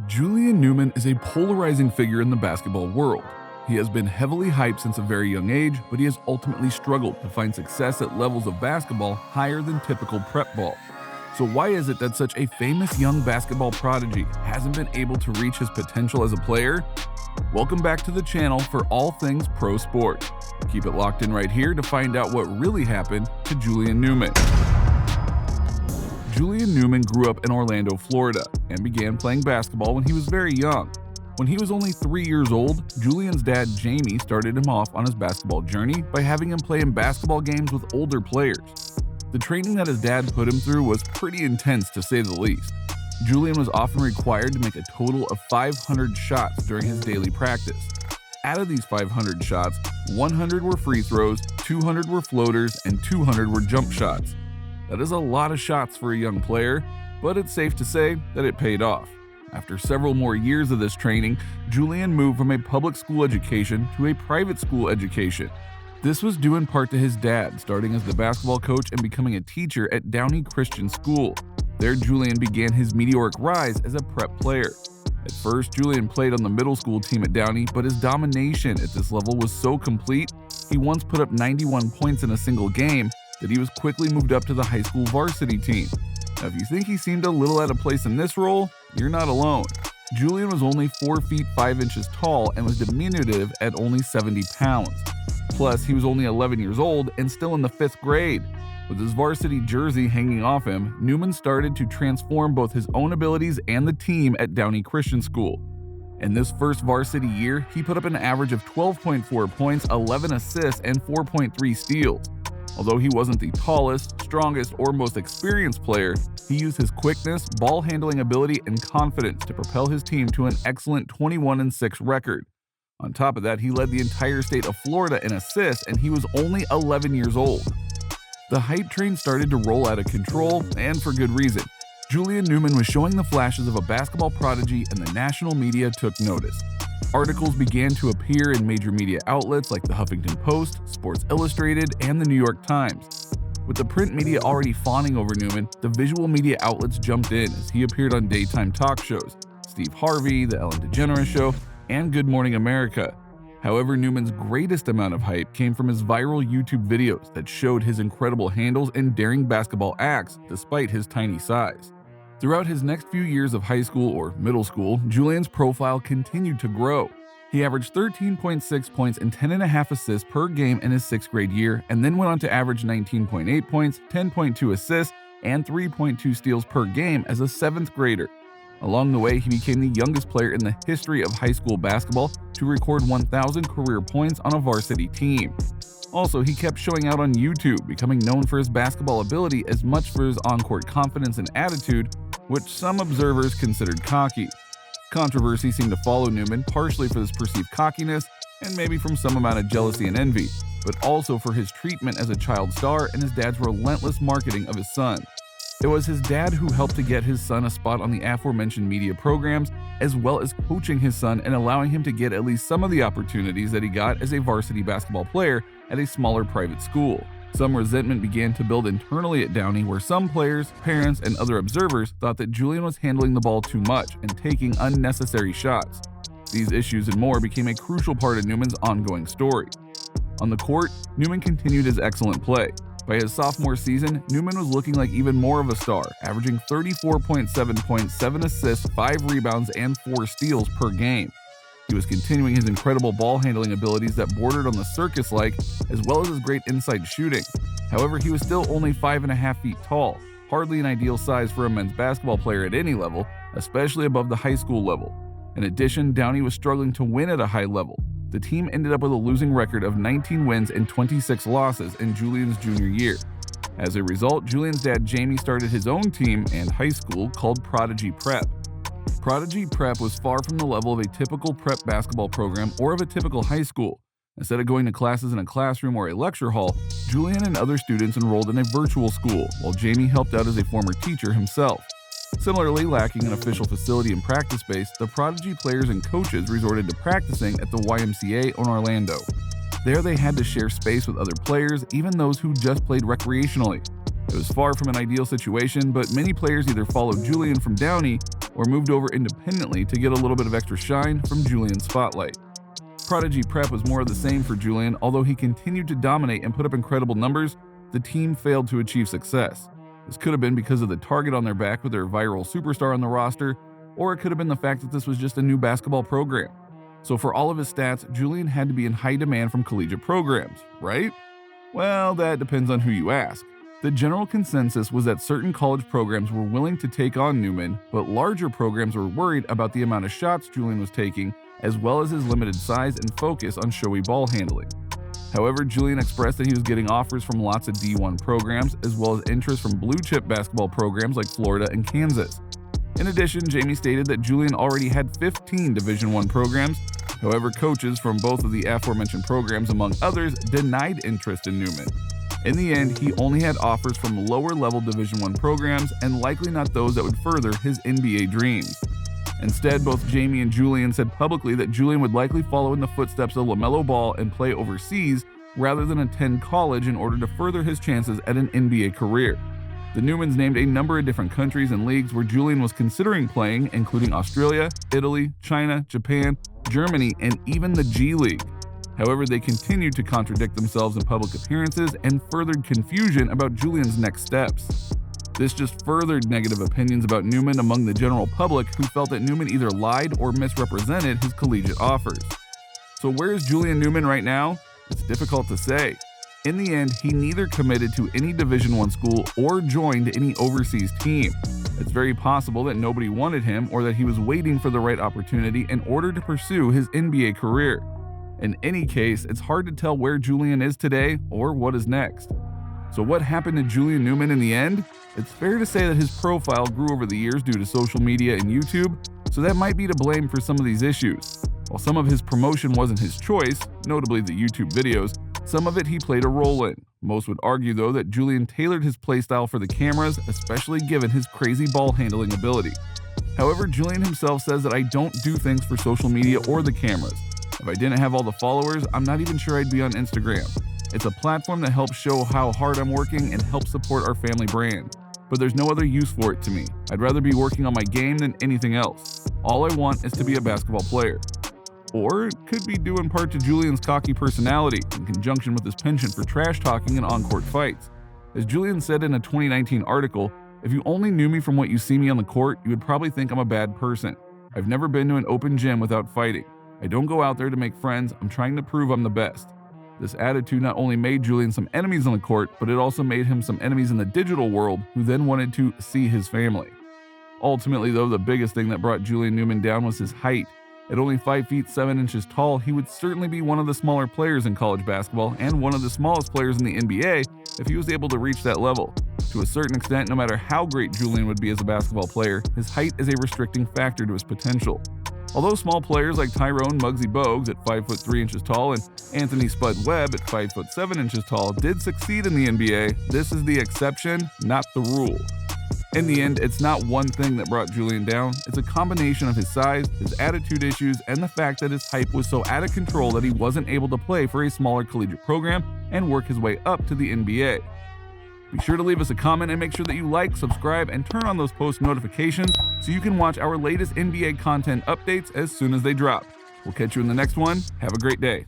Julian Newman is a polarizing figure in the basketball world. He has been heavily hyped since a very young age, but he has ultimately struggled to find success at levels of basketball higher than typical prep ball. So why is it that such a famous young basketball prodigy hasn't been able to reach his potential as a player? Welcome back to the channel for all things pro sport. Keep it locked in right here to find out what really happened to Julian Newman. Julian Newman grew up in Orlando, Florida, and began playing basketball when he was very young. When he was only 3 years old, Julian's dad, Jamie, started him off on his basketball journey by having him play in basketball games with older players. The training that his dad put him through was pretty intense, to say the least. Julian was often required to make a total of 500 shots during his daily practice. Out of these 500 shots, 100 were free throws, 200 were floaters, and 200 were jump shots. That is a lot of shots for a young player, but it's safe to say that it paid off. After several more years of this training, Julian moved from a public school education to a private school education. This was due in part to his dad starting as the basketball coach and becoming a teacher at Downey Christian School. There, Julian began his meteoric rise as a prep player. At first, Julian played on the middle school team at Downey, but his domination at this level was so complete, he once put up 91 points in a single game, that he was quickly moved up to the high school varsity team. Now, if you think he seemed a little out of place in this role, you're not alone. Julian was only 4 feet 5 inches tall and was diminutive at only 70 pounds. Plus, he was only 11 years old and still in the 5th grade. With his varsity jersey hanging off him, Newman started to transform both his own abilities and the team at Downey Christian School. In this first varsity year, he put up an average of 12.4 points, 11 assists, and 4.3 steals. Although he wasn't the tallest, strongest, or most experienced player, he used his quickness, ball handling ability, and confidence to propel his team to an excellent 21-6 record. On top of that, he led the entire state of Florida in assists, and he was only 11 years old. The hype train started to roll out of control, and for good reason. Julian Newman was showing the flashes of a basketball prodigy, and the national media took notice. Articles began to appear in major media outlets like the Huffington Post, Sports Illustrated, and the New York Times. With the print media already fawning over Newman, the visual media outlets jumped in as he appeared on daytime talk shows, Steve Harvey, The Ellen DeGeneres Show, and Good Morning America. However, Newman's greatest amount of hype came from his viral YouTube videos that showed his incredible handles and daring basketball acts despite his tiny size. Throughout his next few years of high school or middle school, Julian's profile continued to grow. He averaged 13.6 points and 10.5 assists per game in his 6th grade year, and then went on to average 19.8 points, 10.2 assists, and 3.2 steals per game as a 7th grader. Along the way, he became the youngest player in the history of high school basketball to record 1,000 career points on a varsity team. Also, he kept showing out on YouTube, becoming known for his basketball ability as much for his on-court confidence and attitude, which some observers considered cocky. Controversy seemed to follow Newman, partially for this perceived cockiness and maybe from some amount of jealousy and envy, but also for his treatment as a child star and his dad's relentless marketing of his son. It was his dad who helped to get his son a spot on the aforementioned media programs, as well as coaching his son and allowing him to get at least some of the opportunities that he got as a varsity basketball player at a smaller private school. Some resentment began to build internally at Downey, where some players, parents, and other observers thought that Julian was handling the ball too much and taking unnecessary shots. These issues and more became a crucial part of Newman's ongoing story. On the court, Newman continued his excellent play. By his sophomore season, Newman was looking like even more of a star, averaging 34.7 points, 7 assists, 5 rebounds, and 4 steals per game. He was continuing his incredible ball handling abilities that bordered on the circus-like, as well as his great inside shooting. However, he was still only 5.5 feet tall, hardly an ideal size for a men's basketball player at any level, especially above the high school level. In addition, Downey was struggling to win at a high level. The team ended up with a losing record of 19 wins and 26 losses in Julian's junior year. As a result, Julian's dad Jamie started his own team and high school called Prodigy Prep. Prodigy Prep was far from the level of a typical prep basketball program or of a typical high school. Instead of going to classes in a classroom or a lecture hall, Julian and other students enrolled in a virtual school, while Jamie helped out as a former teacher himself. Similarly, lacking an official facility and practice space, the Prodigy players and coaches resorted to practicing at the YMCA in Orlando. There they had to share space with other players, even those who just played recreationally. It was far from an ideal situation, but many players either followed Julian from Downey or moved over independently to get a little bit of extra shine from Julian's spotlight. Prodigy Prep was more of the same for Julian. Although he continued to dominate and put up incredible numbers, the team failed to achieve success. This could have been because of the target on their back with their viral superstar on the roster, or it could have been the fact that this was just a new basketball program. So for all of his stats, Julian had to be in high demand from collegiate programs, right? Well, that depends on who you ask. The general consensus was that certain college programs were willing to take on Newman, but larger programs were worried about the amount of shots Julian was taking, as well as his limited size and focus on showy ball handling. However, Julian expressed that he was getting offers from lots of D1 programs, as well as interest from blue-chip basketball programs like Florida and Kansas. In addition, Jamie stated that Julian already had 15 Division I programs. However, coaches from both of the aforementioned programs, among others, denied interest in Newman. In the end, he only had offers from lower-level Division I programs, and likely not those that would further his NBA dreams. Instead, both Jamie and Julian said publicly that Julian would likely follow in the footsteps of LaMelo Ball and play overseas rather than attend college in order to further his chances at an NBA career. The Newmans named a number of different countries and leagues where Julian was considering playing, including Australia, Italy, China, Japan, Germany, and even the G League. However, they continued to contradict themselves in public appearances and furthered confusion about Julian's next steps. This just furthered negative opinions about Newman among the general public, who felt that Newman either lied or misrepresented his collegiate offers. So where is Julian Newman right now? It's difficult to say. In the end, he neither committed to any Division I school or joined any overseas team. It's very possible that nobody wanted him, or that he was waiting for the right opportunity in order to pursue his NBA career. In any case, it's hard to tell where Julian is today or what is next. So what happened to Julian Newman in the end? It's fair to say that his profile grew over the years due to social media and YouTube, so that might be to blame for some of these issues. While some of his promotion wasn't his choice, notably the YouTube videos, some of it he played a role in. Most would argue, though, that Julian tailored his playstyle for the cameras, especially given his crazy ball handling ability. However, Julian himself says that I don't do things for social media or the cameras. If I didn't have all the followers, I'm not even sure I'd be on Instagram. It's a platform that helps show how hard I'm working and helps support our family brand. But there's no other use for it to me. I'd rather be working on my game than anything else. All I want is to be a basketball player. Or it could be due in part to Julian's cocky personality, in conjunction with his penchant for trash talking and on-court fights. As Julian said in a 2019 article, "If you only knew me from what you see me on the court, you would probably think I'm a bad person. I've never been to an open gym without fighting. I don't go out there to make friends, I'm trying to prove I'm the best." This attitude not only made Julian some enemies on the court, but it also made him some enemies in the digital world, who then wanted to see his family. Ultimately, though, the biggest thing that brought Julian Newman down was his height. At only 5 feet 7 inches tall, he would certainly be one of the smaller players in college basketball, and one of the smallest players in the NBA if he was able to reach that level. To a certain extent, no matter how great Julian would be as a basketball player, his height is a restricting factor to his potential. Although small players like Tyrone Muggsy Bogues at 5 foot 3 inches tall and Anthony Spud Webb at 5 foot 7 inches tall did succeed in the NBA, this is the exception, not the rule. In the end, it's not one thing that brought Julian down, it's a combination of his size, his attitude issues, and the fact that his hype was so out of control that he wasn't able to play for a smaller collegiate program and work his way up to the NBA. Be sure to leave us a comment and make sure that you like, subscribe, and turn on those post notifications so you can watch our latest NBA content updates as soon as they drop. We'll catch you in the next one. Have a great day.